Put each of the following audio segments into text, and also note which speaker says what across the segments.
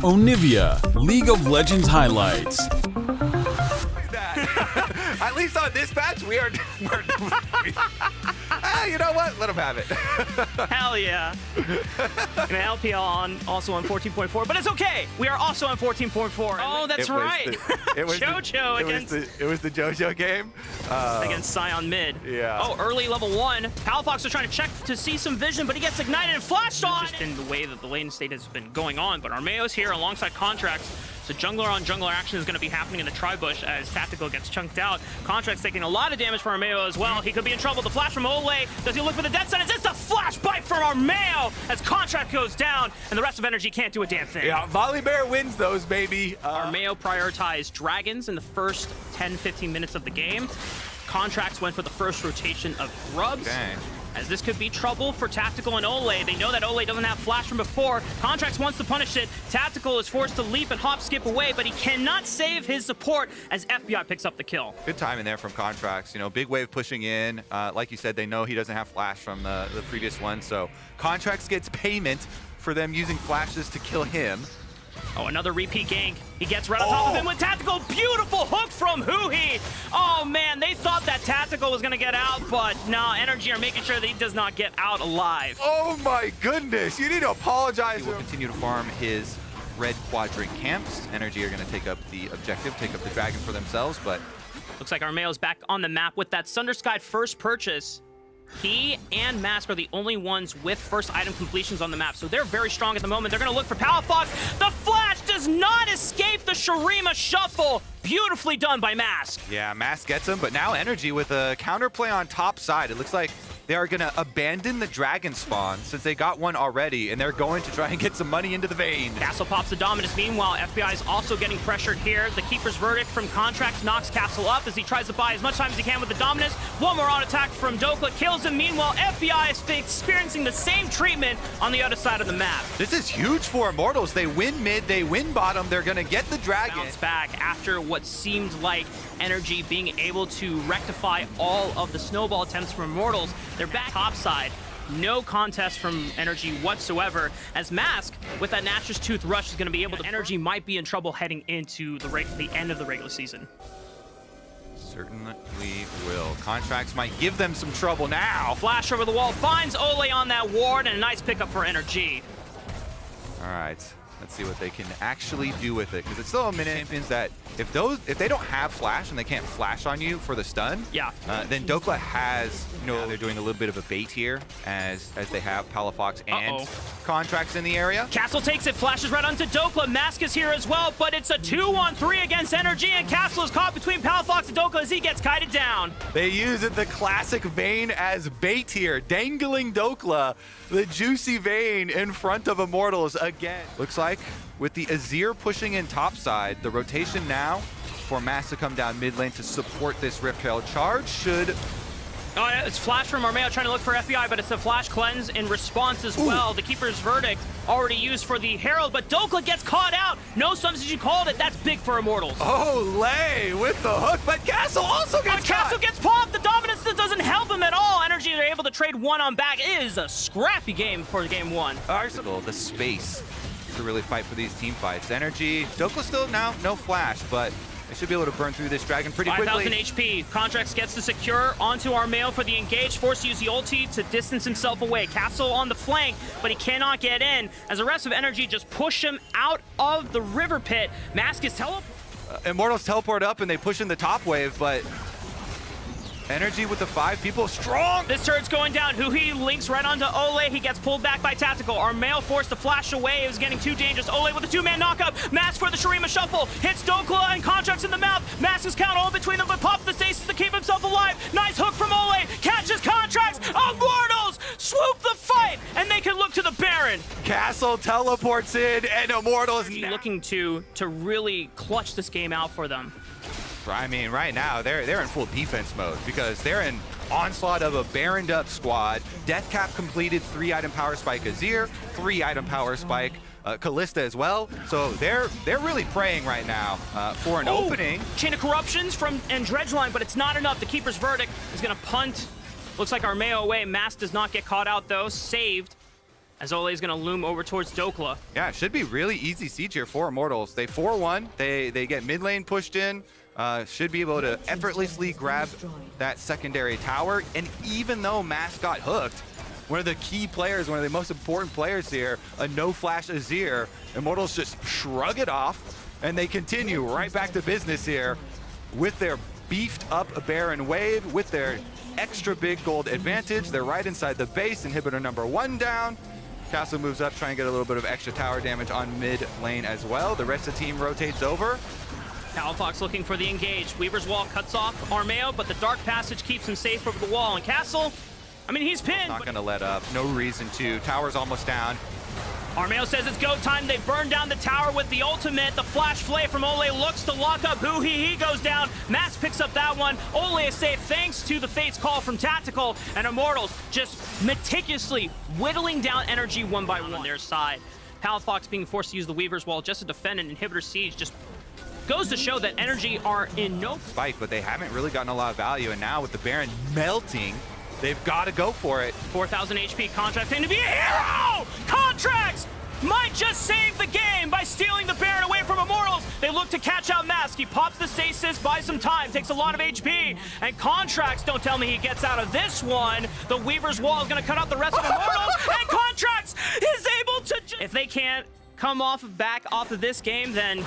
Speaker 1: Onivia, League of Legends highlights.
Speaker 2: At least on this patch, we're you know what? Let them have it.
Speaker 3: Hell yeah. And LPL also on 14.4, but it's okay. We are also on 14.4. Oh, that's right. JoJo
Speaker 2: It was the JoJo game.
Speaker 3: Against Sion mid.
Speaker 2: Yeah.
Speaker 3: Oh, early level 1. Palafox is trying to check to see some vision, but he gets ignited and flashed on. Just in the way that the lane state has been going on, but Armeo's here alongside Contracts. So jungler on jungler action is going to be happening in the tri-bush as Tactical gets chunked out. Contract's taking a lot of damage from Armeo as well. He could be in trouble. The flash from Ole. Does he look for the death sentence? It's the flash bite from Armeo as Contract goes down, and the rest of Energy can't do a damn thing.
Speaker 2: Yeah, Volibear wins those, baby.
Speaker 3: Armeo prioritized Dragons in the first 10-15 minutes of the game. Contracts went for the first rotation of Grubs.
Speaker 2: Okay.
Speaker 3: As this could be trouble for Tactical and Ole. They know that Ole doesn't have flash from before. Contracts wants to punish it. Tactical is forced to leap and hop skip away, but he cannot save his support as FBI picks up the kill.
Speaker 2: Good time in there from Contracts. You know, big wave pushing in. Like you said, they know he doesn't have flash from the previous one, so Contracts gets payment for them using flashes to kill him.
Speaker 3: Oh, another repeat gank. He gets right on top of him with Tactical. Beautiful hook from Huhi. Oh, man, they thought that Tactical was going to get out, but no, Energy are making sure that he does not get out alive.
Speaker 2: Oh, my goodness. You need to apologize. He will continue to farm his red quadrant camps. Energy are going to take up the objective, take up the dragon for themselves, but...
Speaker 3: Looks like Armeo's back on the map with that Sundersky first purchase. He and Mask are the only ones with first item completions on the map, so they're very strong at the moment. They're going to look for Palafox. The flash does not escape the Shurima shuffle. Beautifully done by Mask.
Speaker 2: Yeah, Mask gets him, but now Energy with a counterplay on top side. It looks like they are going to abandon the dragon spawn since they got one already, and they're going to try and get some money into the vein.
Speaker 3: Castle pops the Dominus. Meanwhile, FBI is also getting pressured here. The Keeper's Verdict from Contracts knocks Castle up as he tries to buy as much time as he can with the Dominus. One more on attack from Dokla kills him. Meanwhile, FBI is experiencing the same treatment on the other side of the map.
Speaker 2: This is huge for Immortals. They win mid, they win bottom. They're going to get the dragon.
Speaker 3: Bounce back after what seemed like Energy being able to rectify all of the snowball attempts from Immortals. They're back top side. No contest from Energy whatsoever, as Mask, with that Natchez Tooth Rush, is going to be able to... Energy might be in trouble heading into the end of the regular season.
Speaker 2: Certainly will. Contracts might give them some trouble now.
Speaker 3: Flash over the wall, finds Ole on that ward, and a nice pickup for Energy.
Speaker 2: All right. Let's see what they can actually do with it, because it's still a minute. Champions that if they don't have flash and they can't flash on you for the stun,
Speaker 3: yeah,
Speaker 2: then Dokla has, you know, they're doing a little bit of a bait here as they have Palafox and Contracts in the area.
Speaker 3: Castle takes it, flashes right onto Dokla. Mask is here as well, but it's a 2-on-3 against Energy, and Castle is caught between Palafox and Dokla as he gets kited down.
Speaker 2: They use it, the classic Vayne as bait here, dangling Dokla, the juicy Vayne in front of Immortals again. Looks like with the Azir pushing in topside, the rotation now for Mass to come down mid lane to support this Rift Herald charge should...
Speaker 3: Oh, it's flash from Armeo trying to look for FBI, but it's a flash cleanse in response as well. The Keeper's Verdict already used for the Herald, but Dokla gets caught out. No substitute called it. That's big for Immortals.
Speaker 2: Oh, Lay with the hook, but Castle also gets caught.
Speaker 3: Castle gets popped. The Dominance doesn't help him at all. Energy are able to trade one on back. It is a scrappy game for game one.
Speaker 2: Arsenal, the space to really fight for these team fights. Energy, Dokla still now no flash, but they should be able to burn through this dragon pretty quickly.
Speaker 3: 5,000 HP. Contracts gets to secure onto Armeo for the engage. Forced to use the ulti to distance himself away. Castle on the flank, but he cannot get in as the rest of Energy just push him out of the river pit. Mask is
Speaker 2: Immortals teleport up and they push in the top wave, but Energy with the 5 people strong.
Speaker 3: This turret's going down. Huhi links right onto Ole. He gets pulled back by Tactical. Armeo forced to flash away. It was getting too dangerous. Ole with a 2-man knockup. Mask for the Shurima shuffle. Hits Dokla and Contracts in the mouth. Mask is count all between them, but pops the stasis to keep himself alive. Nice hook from Ole. Catches Contracts. Immortals swoop the fight, and they can look to the Baron.
Speaker 2: Castle teleports in, and Immortals
Speaker 3: looking to really clutch this game out for them.
Speaker 2: I mean, right now, they're in full defense mode because they're in onslaught of a Baroned up squad. Deathcap completed 3-item power spike Azir, 3-item power spike Kalista as well. So they're really praying right now for an opening.
Speaker 3: Chain of Corruptions from Dredgeline, but it's not enough. The Keeper's Verdict is going to punt. Looks like Armeo away. Mask does not get caught out, though. Saved. as Ole is going to loom over towards Dokla.
Speaker 2: Yeah, it should be really easy siege here for Immortals. They 4-1. They get mid lane pushed in. Should be able to effortlessly grab that secondary tower. And even though Mask got hooked, one of the key players, one of the most important players here, a no-flash Azir, Immortals just shrug it off, and they continue right back to business here with their beefed up Baron wave, with their extra big gold advantage. They're right inside the base, inhibitor number 1 down. Castle moves up, trying to get a little bit of extra tower damage on mid lane as well. The rest of the team rotates over.
Speaker 3: Palafox looking for the engage. Weaver's Wall cuts off Armeo, but the Dark Passage keeps him safe over the wall. And Castle, I mean, he's pinned.
Speaker 2: Not gonna let up, no reason to. Tower's almost down.
Speaker 3: Armeo says it's go time. They burn down the tower with the ultimate. The flash flay from Ole looks to lock up He goes down. Mass picks up that one. Ole is safe thanks to the Fate's call from Tactical, and Immortals just meticulously whittling down energy one by one on their side. Palafox being forced to use the Weaver's Wall just to defend an inhibitor siege just goes to show that energy are in no
Speaker 2: spike, but they haven't really gotten a lot of value, and now with the Baron melting, they've got to go for it.
Speaker 3: 4,000 HP Contract to be a hero! Contracts might just save the game by stealing the Baron away from Immortals. They look to catch out Mask. He pops the stasis, buys some time, takes a lot of HP, and Contracts, don't tell me he gets out of this one. The Weaver's Wall is going to cut out the rest of Immortals, and Contracts is able to if they can't come back off of this game, then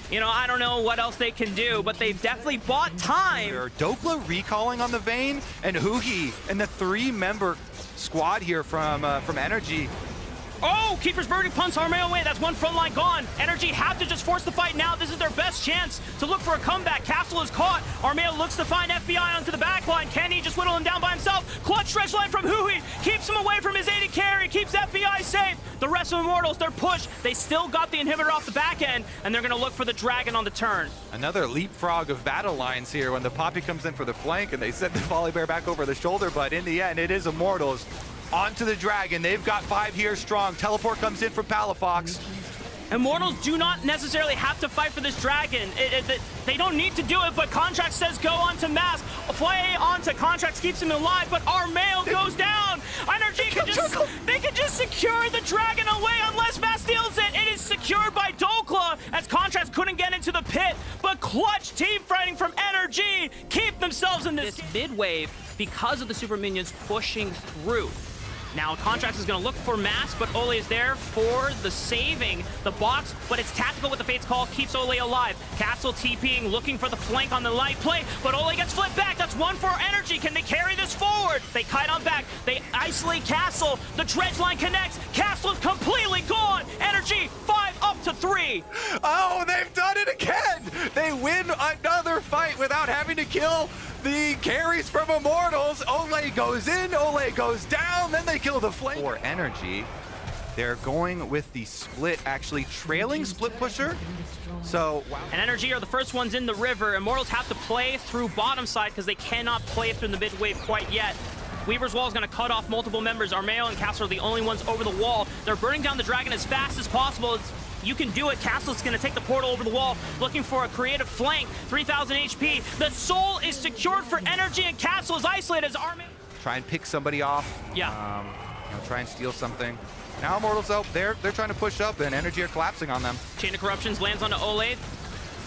Speaker 3: you know, I don't know what else they can do, but they've definitely bought time.
Speaker 2: Dokla recalling on the Vayne, and Huhi and the 3-member squad here from Energy.
Speaker 3: Oh, Keeper's Verdict punts Armeo away. That's one front line gone. Energy have to just force the fight now. This is their best chance to look for a comeback. Castle is caught. Armeo looks to find FBI onto the back line. Can he just whittle him down by himself? Clutch stretch line from Huhi. Keeps him away from his AD carry. Keeps FBI safe. The rest of Immortals, they're pushed. They still got the inhibitor off the back end, and they're going to look for the dragon on the turn.
Speaker 2: Another leapfrog of battle lines here when the Poppy comes in for the flank, and they send the Volley Bear back over the shoulder, but in the end, it is Immortals onto the dragon. They've got 5 here strong. Teleport comes in from Palafox.
Speaker 3: Immortals do not necessarily have to fight for this dragon. They don't need to do it, but Contract says go on to Mask. Flay onto Contracts keeps him alive, but Armeo goes down. Energy they can just secure the dragon away unless Mask steals it. It is secured by Dokla as Contracts couldn't get into the pit, but clutch team fighting from Energy keep themselves in this mid wave because of the super minions pushing through. Now, Contracts is going to look for Mask, but Ole is there for the saving the box, but it's Tactical with the Fate's Call, keeps Ole alive. Castle TPing, looking for the flank on the light play, but Ole gets flipped back. That's one for Energy. Can they carry this forward? They kite on back. They isolate Castle. The dredge line connects. Castle is completely gone. Energy 5 up to 3.
Speaker 2: Oh, they've done it again. They win another fight without having to kill the carries from Immortals. Ole goes in, Ole goes down, then they kill the flame. For Energy, they're going with the split, actually trailing split pusher. So, wow.
Speaker 3: And Energy are the first ones in the river. Immortals have to play through bottom side because they cannot play through the mid wave quite yet. Weaver's Wall is going to cut off multiple members. Armeo and Castle are the only ones over the wall. They're burning down the dragon as fast as possible. You can do it. Castle's going to take the portal over the wall, looking for a creative flank. 3,000 HP. The soul is secured for Energy, and Castle is isolated as Armeo.
Speaker 2: Try and pick somebody off.
Speaker 3: Yeah.
Speaker 2: Try and steal something. Now Immortals out, they're trying to push up, and Energy are collapsing on them.
Speaker 3: Chain of Corruptions lands onto Ole.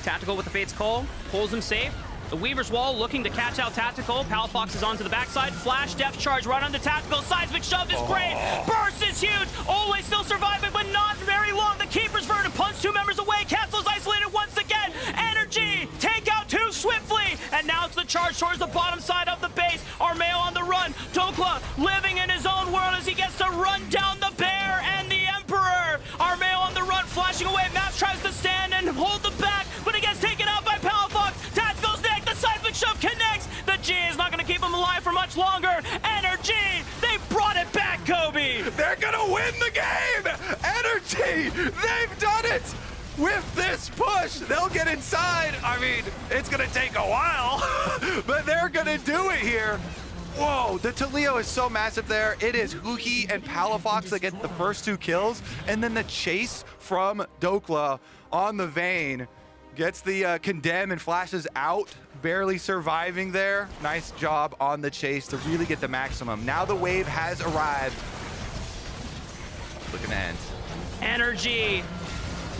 Speaker 3: Tactical with the Fate's Call, pulls him safe. The Weaver's Wall looking to catch out Tactical. Palafox is onto the backside. Flash, Death Charge right onto Tactical. Seismic Shove is great. Burst is huge. Ole still surviving, but not very long. The Keeper's Verdict punts 2 members away. Castle's isolated once again. Energy take out 2 swiftly. And now it's the charge towards the bottom side of the base. Armeo on the run. Dokla living in his own world as he gets to run down the bear and the Emperor. Armeo on the run, flashing away. Maps tries to stand and hold the back, but he gets taken out by Palafox. Tactical's neck. The seismic shove connects. The G is not going to keep him alive for much longer. Energy, they brought it back, Kobe.
Speaker 2: They're going to win the game. Energy, they've done it. With this push, they'll get inside. I mean, it's going to take a while, but they're going to do it here. Whoa, the Talio is so massive there. It is Huhi and Palafox that get the first 2 kills, and then the chase from Dokla on the Vayne gets the condemn and flashes out, barely surviving there. Nice job on the chase to really get the maximum. Now the wave has arrived. looking to end.
Speaker 3: Energy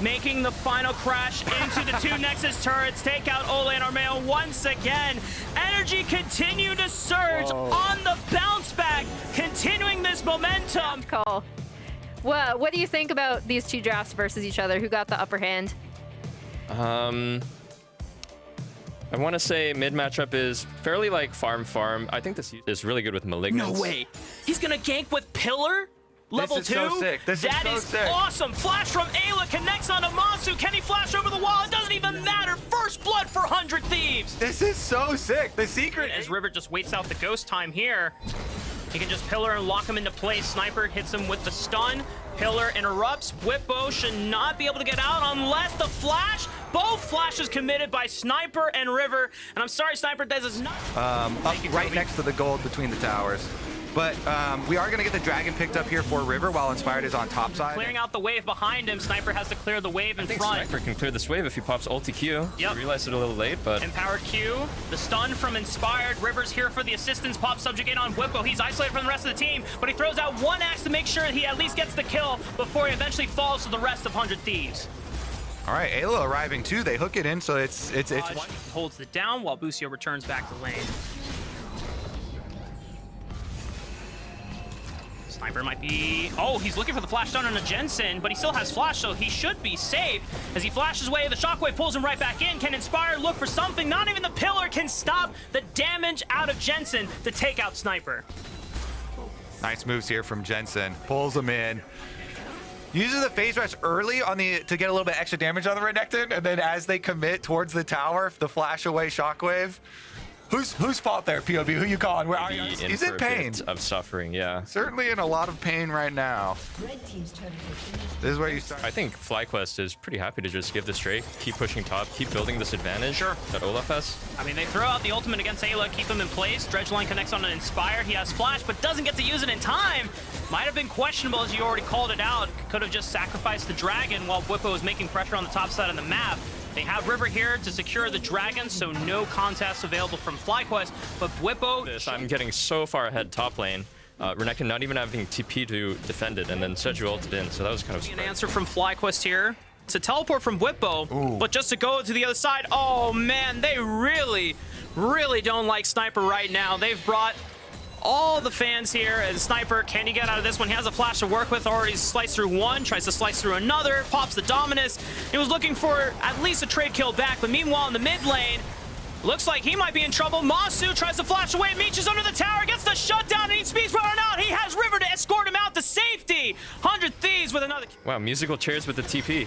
Speaker 3: making the final crash into the two Nexus turrets. Take out Ole and Armeo once again. Energy continue to surge on the bounce back, continuing this momentum.
Speaker 4: Call. What do you think about these two drafts versus each other? Who got the upper hand?
Speaker 5: I want to say mid matchup is fairly like farm. I think this is really good with Malignance.
Speaker 3: No way. He's going to gank with Pillar? Level 2?
Speaker 2: This is so sick. That is
Speaker 3: awesome. Flash from Ayla connects onto Masu. Can he flash over the wall? It doesn't even matter. First blood for 100 Thieves.
Speaker 2: This is so sick. The secret
Speaker 3: As River just waits out the ghost time here, he can just Pillar and lock him into place. Sniper hits him with the stun. Pillar interrupts. Whippo should not be able to get out unless the flash. Both flashes committed by Sniper and River. And I'm sorry, Sniper, this is not...
Speaker 2: up right next to the gold between the towers. But we are going to get the dragon picked up here for River while Inspired is on top side.
Speaker 3: Clearing out the wave behind him. Sniper has to clear the wave in
Speaker 5: I think
Speaker 3: front.
Speaker 5: Sniper can clear this wave if he pops ulti Q.
Speaker 3: Yep.
Speaker 5: I realized it a little late, but...
Speaker 3: Empowered Q. The stun from Inspired. River's here for the assistance. Pop subjugate on Whippo. He's isolated from the rest of the team, but he throws out one axe to make sure he at least gets the kill before he eventually falls to the rest of 100 Thieves.
Speaker 2: All right, Ayla arriving too. They hook it in, so it's
Speaker 3: Holds it down while Busio returns back to lane. Sniper might be... Oh, he's looking for the flash down on a Jensen, but he still has flash, so he should be safe. As he flashes away, the shockwave pulls him right back in. Can Inspire look for something? Not even the Pillar can stop the damage out of Jensen to take out Sniper.
Speaker 2: nice moves here from Jensen. Pulls him in. Uses the phase rush early on to get a little bit extra damage on the Renekton, and then as they commit towards the tower, the flash away shockwave. Whose fault there, POV? Who you calling? Where are you? He's in pain.
Speaker 5: Of suffering, yeah.
Speaker 2: Certainly in a lot of pain right now. This is where you start.
Speaker 5: I think FlyQuest is pretty happy to just give this straight, keep pushing top, keep building this advantage that Olaf has.
Speaker 3: I mean, they throw out the ultimate against Ayla, keep him in place. Dredgeline connects on an Inspire. He has flash, but doesn't get to use it in time. Might have been questionable, as you already called it out. Could have just sacrificed the dragon while Whippo is making pressure on the top side of the map. They have River here to secure the dragon, so no contest available from FlyQuest, but Whippo...
Speaker 5: I'm getting so far ahead top lane. Renekton not even having TP to defend it, and then Seju ulted in, so that was kind of...
Speaker 3: An answer from FlyQuest here. It's a teleport from Whippo, but just to go to the other side, oh man, they really don't like Sniper right now. They've brought all the fans here, and Sniper, can he get out of this one? He has a flash to work with, already sliced through one, tries to slice through another, pops the Dominus. He was looking for at least a trade kill back, but meanwhile in the mid lane, looks like he might be in trouble. Masu tries to flash away. Meech is under the tower, gets the shutdown, and he speeds right out. He has River to escort him out to safety. 100 Thieves with another...
Speaker 5: Wow, musical chairs with the TP.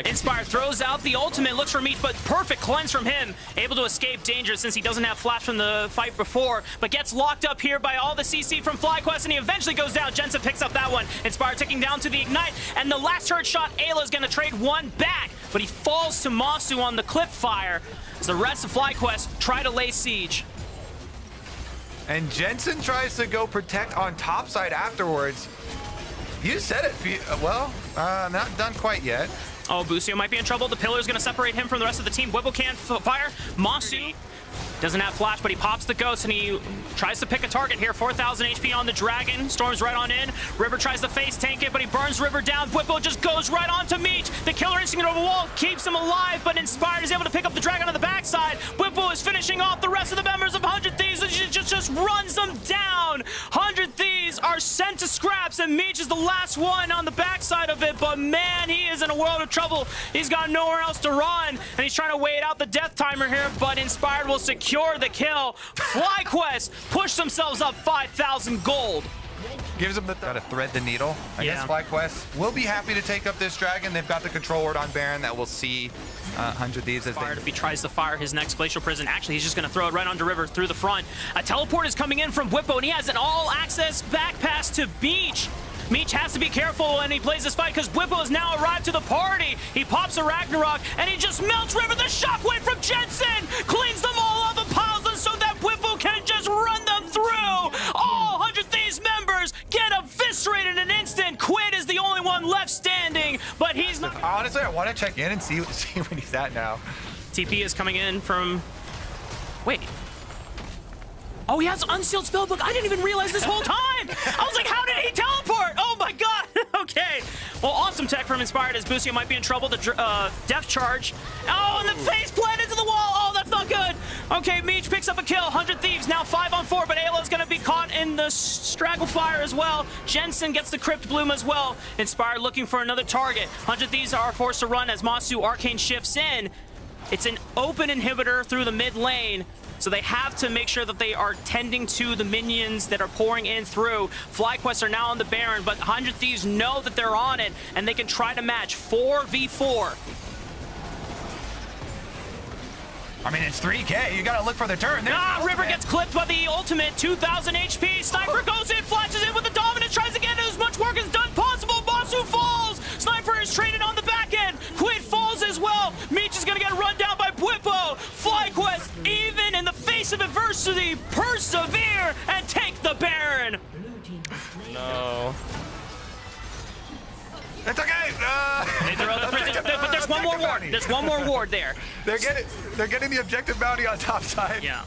Speaker 3: Inspire throws out the ultimate, looks for Meech, but perfect cleanse from him. Able to escape danger since he doesn't have flash from the fight before, but gets locked up here by all the CC from FlyQuest, and he eventually goes down. Jensen picks up that one. Inspire ticking down to the Ignite, and the last hurt shot, Ayla is going to trade one back, but he falls to Masu on the clip fire. As the rest of FlyQuest try to lay siege.
Speaker 2: And Jensen tries to go protect on top side afterwards. You said it. Well, not done quite yet.
Speaker 3: Oh, Busio might be in trouble. The Pillar is going to separate him from the rest of the team. Whippo can't fire. Masu doesn't have flash, but he pops the ghost, and he tries to pick a target here. 4,000 HP on the dragon. Storms right on in. River tries to face tank it, but he burns River down. Whippo just goes right on to Meech. The killer instinct over the wall keeps him alive, but Inspired is able to pick up the dragon on the backside. Whippo is finishing off the rest of the members of 100 Thieves, and just runs them down. 100 Thieves are sent to scraps, and Meech is the last one on the backside of it, but man, he is in a world of trouble. He's got nowhere else to run, and he's trying to wait out the death timer here, but Inspired will secure the kill. FlyQuest push themselves up 5,000 gold.
Speaker 2: Gives them gotta thread the needle. I guess FlyQuest will be happy to take up this dragon. They've got the control word on Baron that will see 100 Thieves as
Speaker 3: If he tries to fire his next Glacial Prison, actually he's just going to throw it right onto River through the front. A teleport is coming in from Whippo, and he has an all-access back pass to Meech. Meech has to be careful when he plays this fight because Whippo has now arrived to the party. He pops a Ragnarok, and he just melts River. The shockwave from Jensen cleans them all up and piles them so that Whippo can just run them through. All 100 Thieves members get eviscerated in an instant. Quid is the only one left standing, but he's not...
Speaker 2: Honestly, I want to check in and see where he's at now.
Speaker 3: TP is coming in from... Wait. Oh, he has Unsealed Spellbook. I didn't even realize this whole time. I was like, how did he teleport? Oh my god. Okay. Well, awesome tech from Inspired as Boosio might be in trouble. The Death Charge. Oh, and the face plant into the wall. Oh, that's not good. Okay, Meech picks up a kill. 100 Thieves now 5-on-4, but Ayla's going to be caught in the Straggle Fire as well. Jensen gets the Crypt Bloom as well. Inspired looking for another target. 100 Thieves are forced to run as Masu Arcane shifts in. It's an open inhibitor through the mid lane, so they have to make sure that they are tending to the minions that are pouring in through. FlyQuest are now on the Baron, but 100 Thieves know that they're on it, and they can try to match 4v4.
Speaker 6: I mean, it's 3K. You gotta look for the turn.
Speaker 3: River gets clipped by the ultimate. 2,000 HP. Sniper goes in, flashes in with the dominance, tries to get as much work as done possible. Masu falls. Sniper is traded on the back end. Quid falls as well. Meech is gonna get run down by Bwipo. FlyQuest, even in the face of adversity, persevere and take the Baron.
Speaker 5: No.
Speaker 6: It's okay.
Speaker 3: But there's one more ward. There's one more ward there.
Speaker 2: They're getting the objective bounty on top side.
Speaker 3: Yeah.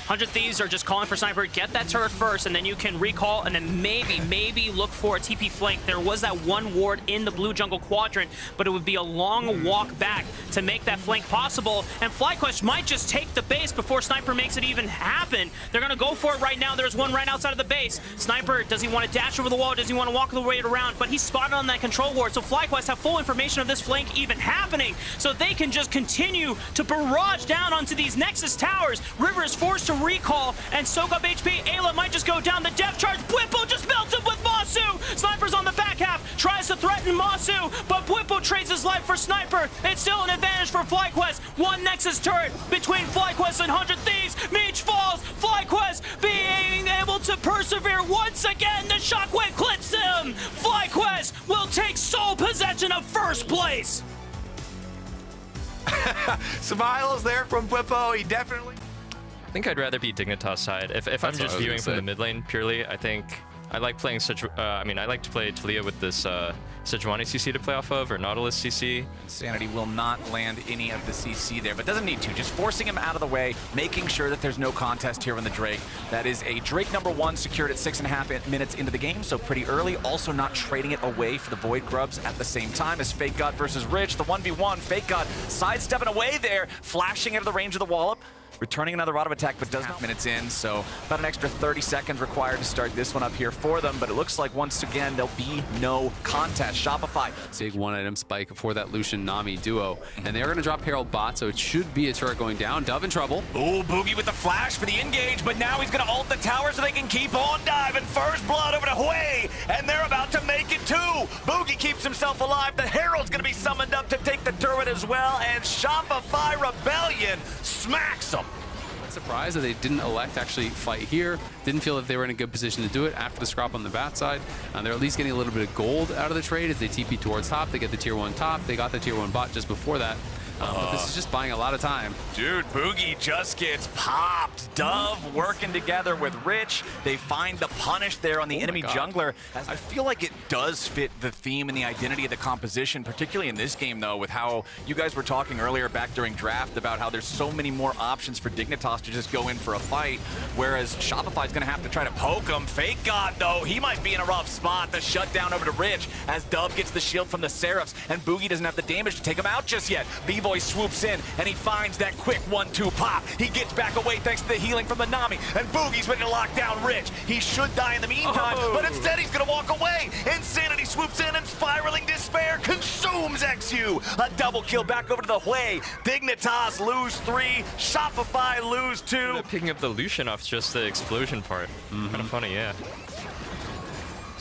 Speaker 3: 100 Thieves are just calling for Sniper. Get that turret first, and then you can recall, and then maybe look for a TP flank. There was that one ward in the blue jungle quadrant, but it would be a long walk back to make that flank possible, and FlyQuest might just take the base before Sniper makes it even happen. They're going to go for it right now. There's one right outside of the base. Sniper, does he want to dash over the wall? Does he want to walk the way around? But he's spotted on that control ward, so FlyQuest have full information of this flank even happening, so they can just continue to barrage down onto these Nexus towers. River is forced to recall and soak up HP. Ayla might just go down. The Death Charge. Bwipo just melts him with Masu. Sniper's on the back half. Tries to threaten Masu, but Bwipo trades his life for Sniper. It's still an advantage for FlyQuest. One Nexus turret between FlyQuest and 100 Thieves. Meech falls. FlyQuest being able to persevere once again. The Shockwave clips him. FlyQuest will take sole possession of first place.
Speaker 2: Smiles there from Bwipo. He definitely...
Speaker 5: I think I'd rather be Dignitas side. If I'm just viewing from the mid lane purely, I think I like playing I like to play Talia with this Sejuani CC to play off of, or Nautilus CC.
Speaker 6: Insanity will not land any of the CC there, but doesn't need to. Just forcing him out of the way, making sure that there's no contest here on the Drake. That is a Drake #1 secured at 6.5 minutes into the game, so pretty early. Also not trading it away for the Void Grubs at the same time as Fake God versus Rich. The 1v1, Fake God sidestepping away there, flashing out of the range of the wallop. Returning another auto attack, but doesn't. Minutes in, so about an extra 30 seconds required to start this one up here for them. But it looks like once again there'll be no contest. Shopify.
Speaker 7: Big one-item spike for that Lucian-Nami duo, and they're going to drop Herald bot, so it should be a turret going down. Dove in trouble.
Speaker 6: Oh, Boogie with the flash for the engage, but now he's going to ult the tower so they can keep on diving. First blood over to Hui, and they're about to make it too. Boogie keeps himself alive. The Herald's going to be summoned up to take the turret as well, and Shopify Rebellion smacks them.
Speaker 7: Surprised that they didn't elect to actually fight here. Didn't feel that they were in a good position to do it after the scrap on the bat side. They're at least getting a little bit of gold out of the trade as they TP towards top. They get the tier 1 top. They got the tier 1 bot just before that. But this is just buying a lot of time.
Speaker 6: Dude, Boogie just gets popped. Dove working together with Rich. They find the punish there on the enemy jungler. I feel like it does fit the theme and the identity of the composition, particularly in this game, though, with how you guys were talking earlier back during draft about how there's so many more options for Dignitas to just go in for a fight, whereas Shopify's going to have to try to poke him. Fake God, though, he might be in a rough spot. The shutdown over to Rich as Dove gets the shield from the Seraphs, and Boogie doesn't have the damage to take him out just yet. Voice swoops in, and he finds that quick 1-2 pop. He gets back away thanks to the healing from the Nami, and Boogie's ready to lock down Rich. He should die in the meantime, but instead he's gonna walk away. Insanity swoops in, and Spiraling Despair consumes XU. A double kill back over to the Hui. Dignitas lose 3, Shopify lose 2.
Speaker 5: Picking up the Lucian off just the explosion part. Kind of funny, yeah.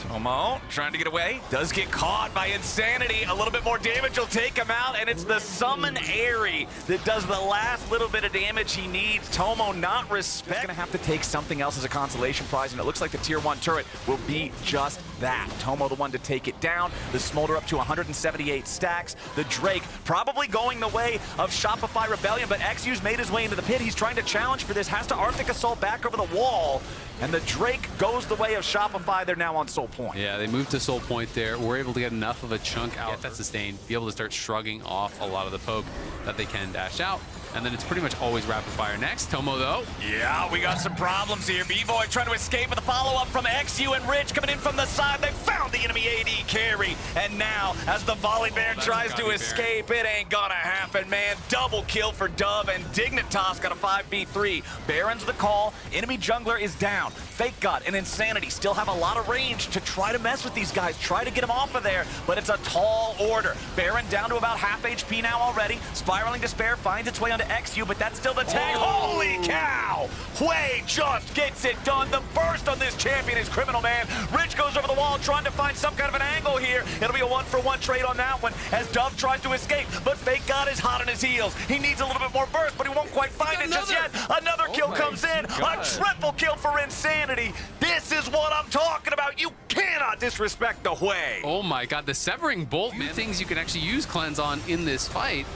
Speaker 6: Tomo trying to get away, does get caught by Insanity. A little bit more damage will take him out, and it's the Summon Airy that does the last little bit of damage he needs. Tomo not respect. He's gonna have to take something else as a consolation prize, and it looks like the tier 1 turret will be just that. Tomo the one to take it down. The Smolder up to 178 stacks. The Drake probably going the way of Shopify Rebellion, but XU's made his way into the pit. He's trying to challenge for this, has to Arctic Assault back over the wall, and the Drake goes the way of Shopify. They're now on Soul Point.
Speaker 7: Yeah, they moved to Soul Point there. We're able to get enough of a chunk out, get that sustained, be able to start shrugging off a lot of the poke that they can dash out. and then it's pretty much always rapid fire next. Tomo, though.
Speaker 6: Yeah, we got some problems here. B-Boy trying to escape with a follow-up from XU, and Rich coming in from the side. They found the enemy AD carry, and now as the volley bear tries to escape, it ain't gonna happen, man. Double kill for Dove, and Dignitas got a 5v3. Baron's the call. Enemy jungler is down. Fake God and Insanity still have a lot of range to try to mess with these guys, try to get them off of there, but it's a tall order. Baron down to about half HP now already. Spiraling Despair finds its way onto XU, but that's still the tag. Holy cow! Hui just gets it done. The burst on this champion is criminal, man. Rich goes over the wall trying to find some kind of an angle here. It'll be a 1-for-1 trade on that one as Dove tries to escape, but Fake God is hot on his heels. He needs a little bit more burst, but he won't quite find it just yet. Another kill comes in. A triple kill for Insanity. This is what I'm talking about. You cannot disrespect the Hui.
Speaker 7: Oh my god, the Severing Bolt, man. Things you can actually use Cleanse on in this fight.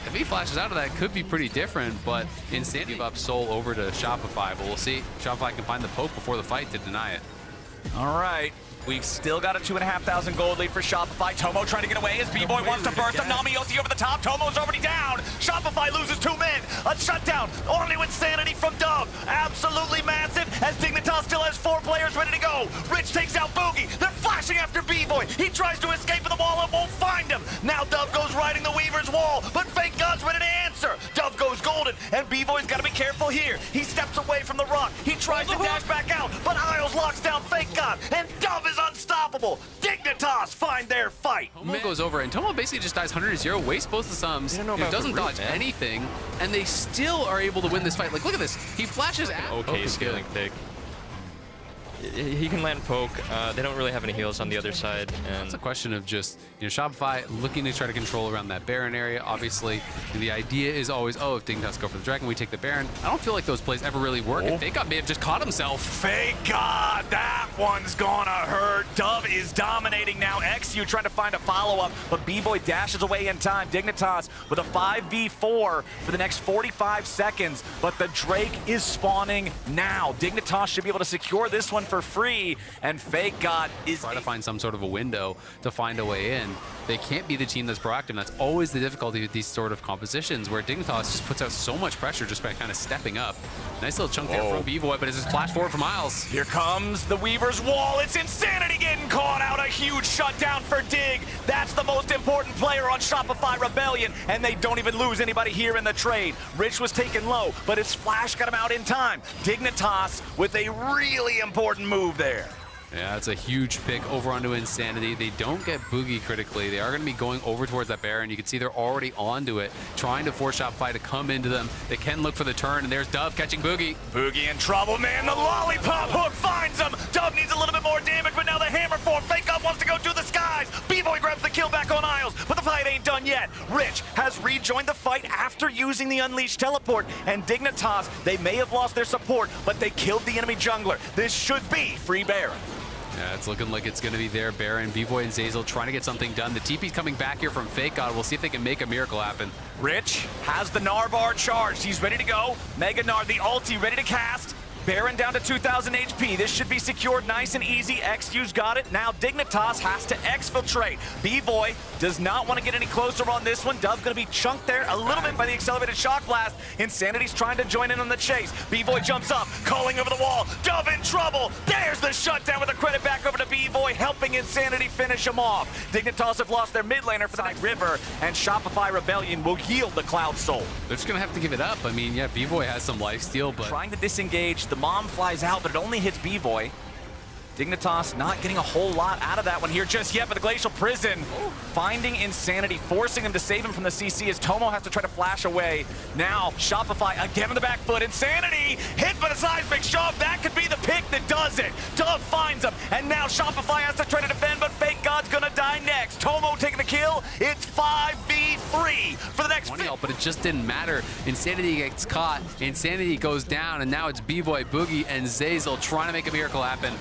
Speaker 7: If he flashes out of that, could be pretty different, but Insanity give up Soul over to Shopify, but we'll see. Shopify can find the poke before the fight to deny it.
Speaker 6: All right. We've still got a 2,500 gold lead for Shopify. Tomo trying to get away as B-Boy wants to burst him. Namiyoshi over the top. Tomo's already down. Shopify loses 2 men. A shutdown. Only Insanity from Dove. Absolutely massive as Dignitas still has 4 players ready to go. Rich takes out Boogie. They're flashing after B-Boy. He tries to escape with the wall and won't find him. Now Dove goes riding the Weaver's wall, but Fake God's ready to answer. Dove goes golden, and B-Boy's got to be careful here. He steps away from the rock. He tries to dash back out, but Isles locks down Fake God, and Dove is unstoppable. Dignitas find their fight.
Speaker 7: Tomo goes over, and Tomo basically just dies 100-0, wastes both the sums, doesn't dodge anything, and they still are able to win this fight. Like, look at this. He flashes out.
Speaker 5: Okay, scaling pick. He can land poke. They don't really have any heals on the other side. And
Speaker 7: it's a question of just, Shopify looking to try to control around that Baron area. Obviously, the idea is always, oh, if Dignitas go for the Dragon, we take the Baron. I don't feel like those plays ever really work. And Fake God may have just caught himself.
Speaker 6: Fake God, that one's gonna hurt. Dove is dominating now. XU trying to find a follow-up, but B-Boy dashes away in time. Dignitas with a 5v4 for the next 45 seconds, but the Drake is spawning now. Dignitas should be able to secure this one for free, and Fake God is
Speaker 7: trying to find some sort of a window to find a way in. They can't be the team that's proactive. That's always the difficulty with these sort of compositions, where Dignitas just puts out so much pressure just by kind of stepping up. Nice little chunk there from B-Boy, but it's just flash forward for Miles.
Speaker 6: Here comes the Weaver's wall. It's Insanity getting caught out. A huge shutdown for Dig. That's the most important player on Shopify Rebellion, and they don't even lose anybody here in the trade. Rich was taken low, but his flash got him out in time. Dignitas with a really important move there.
Speaker 7: Yeah, it's a huge pick over onto Insanity. They don't get Boogie critically. They are going to be going over towards that Baron. You can see they're already onto it, trying to force Shopify to come into them. They can look for the turn, and there's Dove catching Boogie.
Speaker 6: Boogie in trouble, man. The lollipop hook finds him. Dove needs a little bit more damage, but now the hammer form. Fake God wants to go to the skies. B-Boy grabs the kill back on Isles, but the fight ain't done yet. Rich has rejoined the fight after using the Unleashed teleport, and Dignitas, they may have lost their support, but they killed the enemy jungler. This should be free Baron.
Speaker 7: Yeah, it's looking like it's going to be their Baron. B-Boy and Zazel trying to get something done. The TP's coming back here from Fake God. We'll see if they can make a miracle happen.
Speaker 6: Rich has the Gnar bar charged. He's ready to go. Mega Gnar, the ulti, ready to cast. Baron down to 2,000 HP. This should be secured nice and easy. XU's got it. Now Dignitas has to exfiltrate. B-Boy does not want to get any closer on this one. Dove's going to be chunked there a little bit by the accelerated shock blast. Insanity's trying to join in on the chase. B-Boy jumps up, calling over the wall. Dove in trouble. There's the shutdown with the credit back over to B-Boy, helping Insanity finish him off. Dignitas have lost their mid laner for the next river, and Shopify Rebellion will yield the Cloud Soul.
Speaker 7: They're just going to have to give it up. I mean, yeah, B-Boy has some lifesteal, but
Speaker 6: trying to disengage. The mom flies out, but it only hits B-Boy. Dignitas not getting a whole lot out of that one here just yet, but the Glacial Prison finding Insanity, forcing him to save him from the CC as Tomo has to try to flash away. Now, Shopify again on the back foot. Insanity hit by the seismic shove. That could be the pick that does it. Dove finds him, and now Shopify has to try to defend, but Fake God's gonna die next. Tomo taking the kill. It's 5v3 for the next
Speaker 7: but it just didn't matter. Insanity gets caught. Insanity goes down, and now it's B-Boy, Boogie, and Zazel trying to make a miracle happen.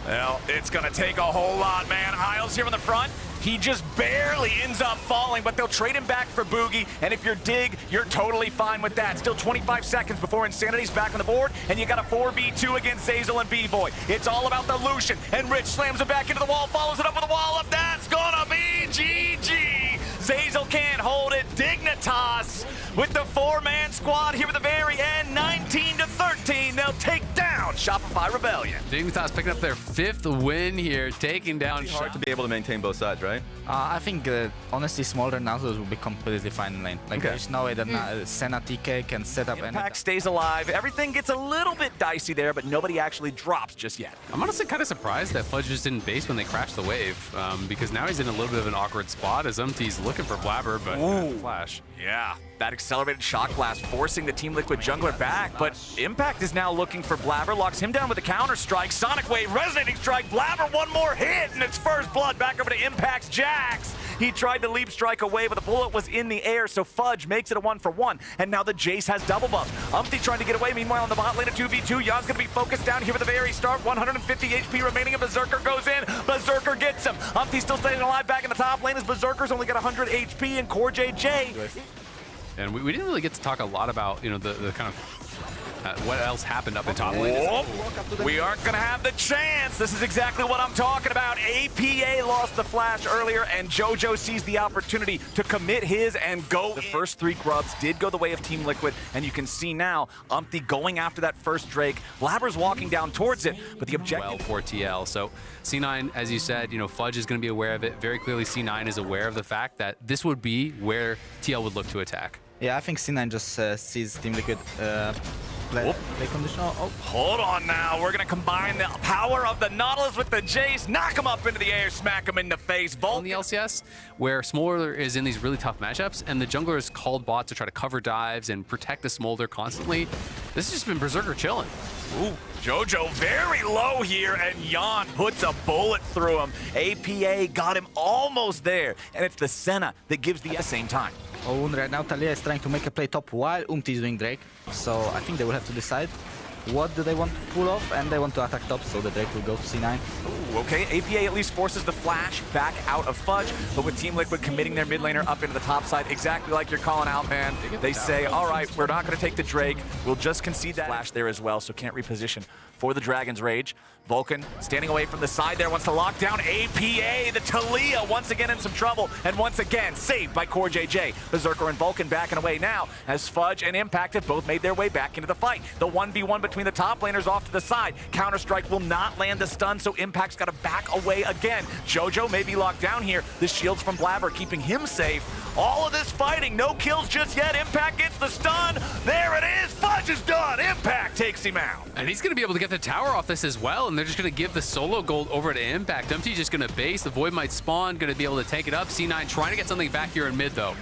Speaker 6: Well, it's gonna take a whole lot, man. Isles here in the front. He just barely ends up falling, but they'll trade him back for Boogie. And if you're Dig, you're totally fine with that. Still 25 seconds before Insanity's back on the board, and you got a 4v2 against Zazel and B-Boy. It's all about the Lucian, and Rich slams him back into the wall, follows it up with a wall up. That's gonna be GG. Zazel can't hold it. Dignitas with the 4-man squad here at the very end, 19-13. They'll take down Shopify Rebellion.
Speaker 7: Dignitas picking up their 5th win here, taking down
Speaker 8: Hard to be able to maintain both sides, right?
Speaker 9: I think honestly smaller Nautilus will be completely fine in lane. Like there's no way that Senna TK can set up
Speaker 6: Impact stays alive. Everything gets a little bit dicey there, but nobody actually drops just yet.
Speaker 7: I'm honestly kind of surprised that Fudge just didn't base when they crashed the wave, because now he's in a little bit of an awkward spot as Umti's looking for Blabber, but Flash.
Speaker 6: Yeah, that accelerated shock blast forcing the Team Liquid jungler back, but Impact is now looking for Blabber, locks him down with a counter strike, Sonic Wave, Resonating Strike, Blabber, one more hit, and it's first blood back over to Impact's Jax. He tried to leap strike away, but the bullet was in the air, so Fudge makes it a 1-for-1, and now the Jace has double buff. Umpty trying to get away, meanwhile on the bot lane, a 2v2, Jan's gonna be focused down here at the very start, 150 HP remaining, and Berserker goes in, Berserker gets him. Umpty's still staying alive back in the top lane as Berserker's only got 100 HP, and Core JJ.
Speaker 7: And we didn't really get to talk a lot about, you know, the kind of what else happened up in top lane.
Speaker 6: We aren't going to have the chance. This is exactly what I'm talking about. APA lost the flash earlier, and JoJo sees the opportunity to commit his and go. The first 3 grubs did go the way of Team Liquid, and you can see now Umpty going after that first Drake. Blabber's walking down towards it, but the objective...
Speaker 7: Well for TL. So C9, as you said, you know, Fudge is going to be aware of it. Very clearly C9 is aware of the fact that this would be where TL would look to attack.
Speaker 9: Yeah, I think C9 just sees Team Liquid play conditional. Oh.
Speaker 6: Hold on now. We're going to combine the power of the Nautilus with the Jace, knock him up into the air, smack him in the face.
Speaker 7: On the LCS, where Smolder is in these really tough matchups, and the jungler is called bot to try to cover dives and protect the Smolder constantly, this has just been Berserker chilling.
Speaker 6: Ooh, JoJo very low here, and Jan puts a bullet through him. APA got him almost there, and it's the Senna that gives the at the same time.
Speaker 9: Oh, and right now Talia is trying to make a play top while Umti is doing Drake. So I think they will have to decide what do they want to pull off, and they want to attack top, so the Drake will go to C9.
Speaker 6: Ooh, okay, APA at least forces the flash back out of Fudge, but with Team Liquid committing their mid laner up into the top side, exactly like you're calling out, man. They say, all right, we're not going to take the Drake. We'll just concede that flash there as well, so can't reposition for the Dragon's Rage. Vulcan standing away from the side there, wants to lock down APA. The Talia once again in some trouble, and once again saved by Core JJ. Berserker and Vulcan backing away now as Fudge and Impact have both made their way back into the fight. The 1v1 between the top laners off to the side. Counter-Strike will not land the stun, so Impact's got to back away again. JoJo may be locked down here. The shields from Blabber keeping him safe. All of this fighting, no kills just yet. Impact gets the stun. There it is. Fudge is done. Impact takes him out.
Speaker 7: And he's going to be able to get the tower off this as well, and they're just going to give the solo gold over to Impact. Umpty just going to base. The Void might spawn, going to be able to take it up. C9 trying to get something back here in mid, though.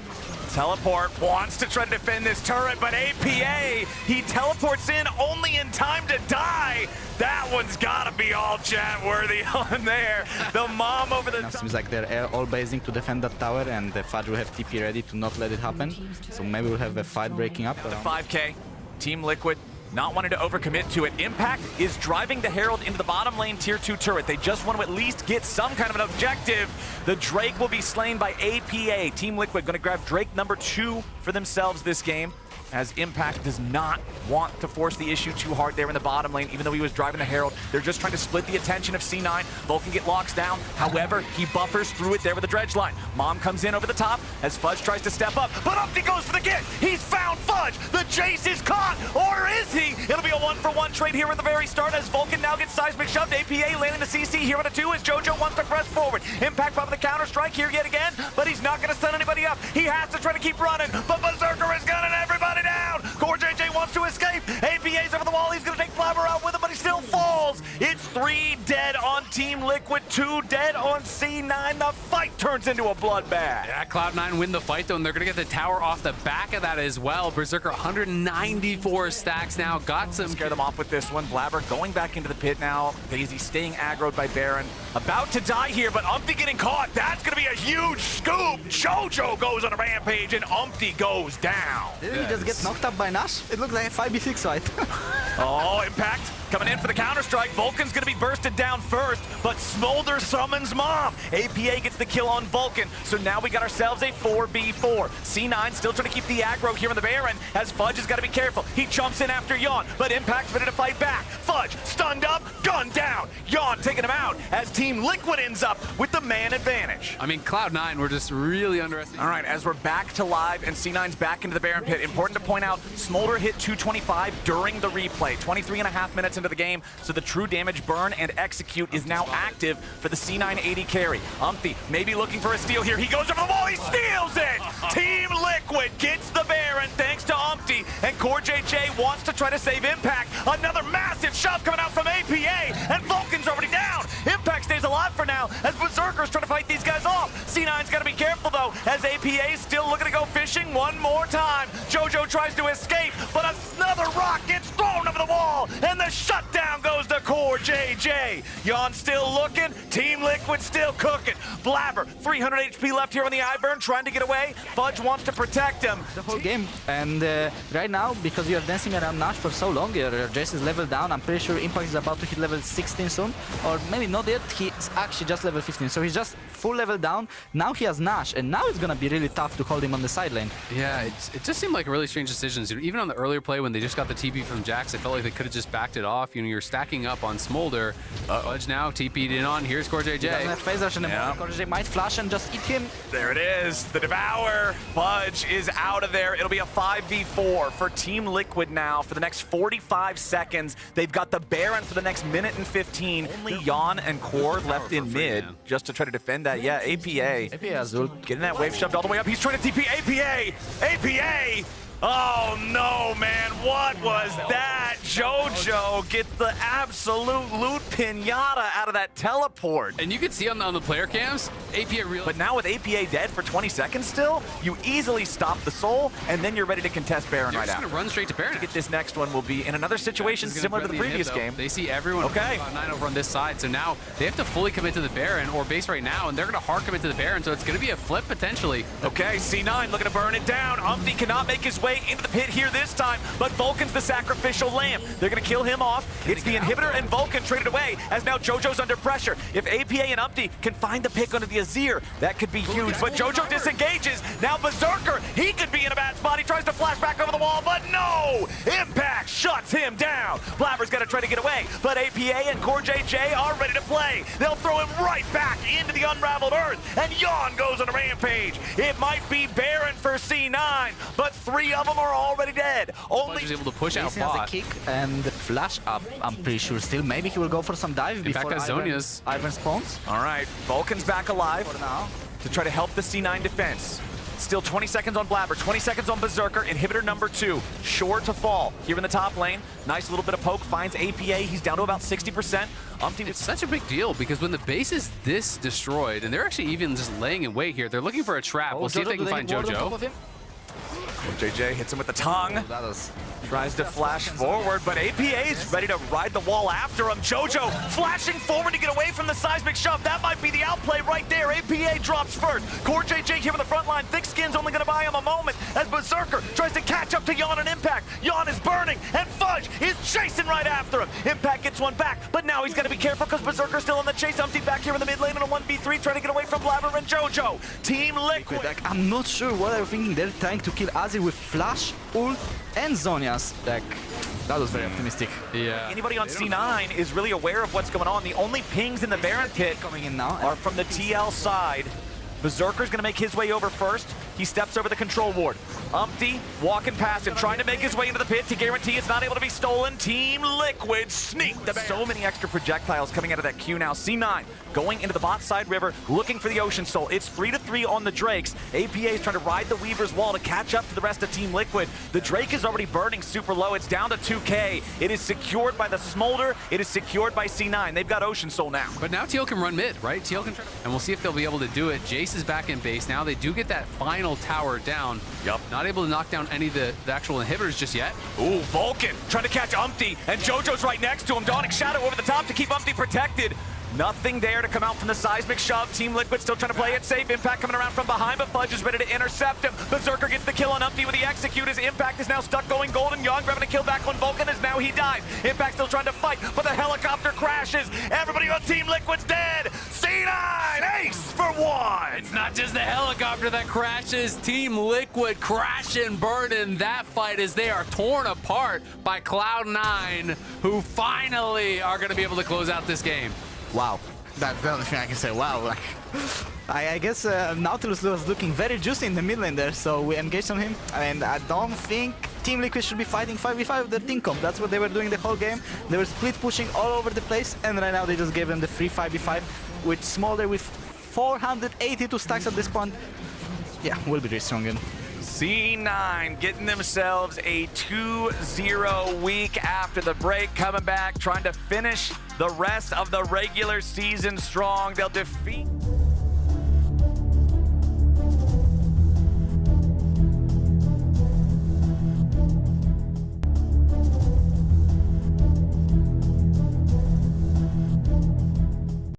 Speaker 6: Teleport wants to try to defend this turret, but APA, he teleports in only in time to die. That one's got to be all chat worthy on there. The mom over the top.
Speaker 9: Seems like they're all basing to defend that tower, and the Fudge will have TP ready to not let it happen. So maybe we'll have a fight breaking up.
Speaker 6: The 5K, Team Liquid not wanting to overcommit to it. Impact is driving the Herald into the bottom lane tier 2 turret. They just want to at least get some kind of an objective. The Drake will be slain by APA. Team Liquid going to grab Drake number 2 for themselves this game, as Impact does not want to force the issue too hard there in the bottom lane, even though he was driving the Herald. They're just trying to split the attention of C9. Vulcan get locks down. However, he buffers through it there with the dredge line. Mom comes in over the top as Fudge tries to step up, but Umpty goes for the get. He's found Fudge. The chase is caught, or is he? It'll be a 1-for-1 trade here at the very start as Vulcan now gets seismic shoved. APA landing the CC here at a 2 as JoJo wants to press forward. Impact probably the counter strike here yet again, but he's not going to stun anybody up. He has to try to keep running, but Berserker is gunning everybody down. Core JJ wants to escape. APA's over the wall. He's going to take Blabber out with him, but he still falls. It's 3 dead on Team Liquid, 2 dead on C9. The fight turns into a bloodbath.
Speaker 7: Yeah, Cloud9 win the fight, though, and they're going to get the tower off the back of that as well. Berserker 194 stacks now. Got some.
Speaker 6: Scare them off with this one. Blabber going back into the pit now. Daisy staying aggroed by Baron. About to die here, but Umpty getting caught. That's going to be a huge scoop. JoJo goes on a rampage, and Umpty goes down.
Speaker 9: Didn't he just get knocked up by Nash? It looked like a 5v6 fight.
Speaker 6: Oh, Impact coming in for the counter-strike. Vulcan's going to be bursted down first, but Smolder summons Mom. APA gets the kill on Vulcan. So now we got ourselves a 4v4. C9 still trying to keep the aggro here on the Baron, as Fudge has got to be careful. He jumps in after Yawn, but Impact's ready to fight back. Fudge stunned up, gunned down. Yawn taking him out as Team Liquid ends up with the man advantage.
Speaker 7: I mean, Cloud9 were just really underestimating.
Speaker 6: All right, as we're back to live and C9's back into the Baron pit, important to point out, Smolder hit 225 during the replay, 23.5 minutes into the game, so the true damage burn and execute is now active for the C9 AD carry. Umpty maybe looking for a steal here. He goes over the wall, he steals it! Team Liquid gets the Baron thanks to Umpty, and CoreJJ wants to try to save Impact. Another massive shove coming out from APA, and Vulcan's already down. Impact stays alive for now as Berserker's trying to fight these guys off. C9's got to be careful though, as APA's still looking to go fishing one more time. JoJo tries to escape, but another rock gets thrown over the wall, and the shutdown goes to CoreJJ. Yawn still looking, Team Liquid still cooking. Blabber, 300 HP left here on the Ivern, trying to get away. Fudge wants to protect him.
Speaker 9: The whole game, and right now, because you're dancing around Nash for so long, your Jace is level down. I'm pretty sure Impact is about to hit level 16 soon, or maybe not yet. He's actually just level 15, so he's just full level down. Now he has Nash, and now it's gonna be really tough to hold him on the side lane.
Speaker 7: Yeah, it just seemed like really strange decisions. Even on the earlier play when they just got the TP from Jax, I felt like they could have just backed it off. You know, you're stacking up on Smolder. Fudge now TP'd in on. Here's CoreJJ.
Speaker 9: He doesn't have phase rush anymore. CoreJJ might flash and just eat him.
Speaker 6: There it is, the Devour. Fudge is out of there. It'll be a 5v4 for Team Liquid now for the next 45 seconds. They've got the Baron for the next minute and 15. Only Yawn and Core left in mid just to try to defend that. Yeah, APA
Speaker 9: Azul.
Speaker 6: getting that wave shoved all the way up. He's trying to TP APA. APA! Oh no, man, what was that? JoJo gets the absolute loot pinata out of that teleport.
Speaker 7: And you could see on the player cams, APA real.
Speaker 6: But now with APA dead for 20 seconds still, you easily stop the soul, and then you're ready to contest Baron right after.
Speaker 7: Gonna run straight to Baron.
Speaker 6: Get this next one will be in another situation similar to the previous game.
Speaker 7: They see everyone
Speaker 6: okay.
Speaker 7: 9 over on this side, so now they have to fully commit to the Baron or base right now, and they're gonna hard commit to the Baron, so it's gonna be a flip potentially.
Speaker 6: Okay, C9 looking to burn it down. Umpty cannot make his way into the pit here this time, but Vulcan's the sacrificial lamb. They're gonna kill him off. It's the inhibitor and Vulcan traded away as now JoJo's under pressure. If APA and Umpty can find the pick onto the Azir, that could be huge, but JoJo disengages. Now Berserker, he could be in a bad spot. He tries to flash back over the wall, but no! Impact shuts him down. Blabber's gotta try to get away, but APA and CoreJJ are ready to play. They'll throw him right back into the unraveled earth, and Yawn goes on a rampage. It might be Baron for C9, but 3 of them are already dead. Only
Speaker 7: was able to push out
Speaker 9: Jason has
Speaker 7: bot.
Speaker 9: a kick and flash up, I'm pretty sure still. Maybe he will go for some dive before Ivan spawns.
Speaker 6: All right, Vulcan's back alive
Speaker 9: For now.
Speaker 6: to try to help the C9 defense. Still 20 seconds on Blabber, 20 seconds on Berserker, inhibitor number 2, sure to fall. Here in the top lane, nice little bit of poke, finds APA, he's down to about 60%.
Speaker 7: It's such a big deal because when the base is this destroyed, and they're actually even just laying in wait here, they're looking for a trap. We'll see if they can find JoJo.
Speaker 6: JJ hits him with the tongue. Tries to flash forward, but APA's ready to ride the wall after him. JoJo flashing forward to get away from the seismic shove. That might be the outplay right there. APA drops first. CoreJJ here on the front line. Thick Skin's only going to buy him a moment as Berserker tries to catch up to Yawn and Impact. Yawn is burning, and Fudge is chasing right after him. Impact gets one back, but now he's got to be careful because Berserker's still on the chase. Umpty back here in the mid lane in a 1v3, trying to get away from Blabber and JoJo. Team Liquid.
Speaker 9: Like, I'm not sure what they're thinking. They're trying to kill Azir with flash, ult, and Zhonya's. Like, that was very optimistic.
Speaker 7: Yeah.
Speaker 6: Anybody on C9 is really aware of what's going on. The only pings in the Baron pit
Speaker 9: Coming in now
Speaker 6: are from the TL side. Berserker's gonna make his way over first. He steps over the control ward. Umpty walking past him, trying to make his way into the pit to guarantee it's not able to be stolen. Team Liquid sneak the Baron. So many extra projectiles coming out of that queue now. C9 going into the bot side river, looking for the Ocean Soul. It's 3-3 on the Drakes. APA is trying to ride the Weaver's wall to catch up to the rest of Team Liquid. The Drake is already burning super low. It's down to 2K. It is secured by the Smolder. It is secured by C9. They've got Ocean Soul now.
Speaker 7: But now Teal can run mid, right? Teal can try to, and we'll see if they'll be able to do it. Jace is back in base. Now they do get that final tower down.
Speaker 6: Yup.
Speaker 7: Not able to knock down any of the actual inhibitors just yet.
Speaker 6: Ooh, Vulcan trying to catch Umpty, and JoJo's right next to him. Dawning Shadow over the top to keep Umpty protected. Nothing there to come out from the seismic shove. Team Liquid still trying to play it safe. Impact coming around from behind, but Fudge is ready to intercept him. Berserker gets the kill on Umpty with the execute. His Impact is now stuck going golden. Young grabbing a kill back on Vulcan as now he dies. Impact still trying to fight, but the helicopter crashes. Everybody on Team Liquid's dead. C9 ace for 1.
Speaker 7: It's not just the helicopter that crashes. Team Liquid crash and burn in that fight as they are torn apart by Cloud9, who finally are going to be able to close out this game.
Speaker 9: Wow. That's the only thing I can say. Wow. Like, I guess Nautilus was looking very juicy in the mid lane there, so we engaged on him. And I don't think Team Liquid should be fighting 5v5 with their team comp. That's what they were doing the whole game. They were split pushing all over the place, and right now they just gave them the free 5v5 with Smolder with 482 stacks at this point. Yeah, we'll be really strong again.
Speaker 6: C9 getting themselves a 2-0 week after the break, coming back, trying to finish the rest of the regular season strong. They'll defeat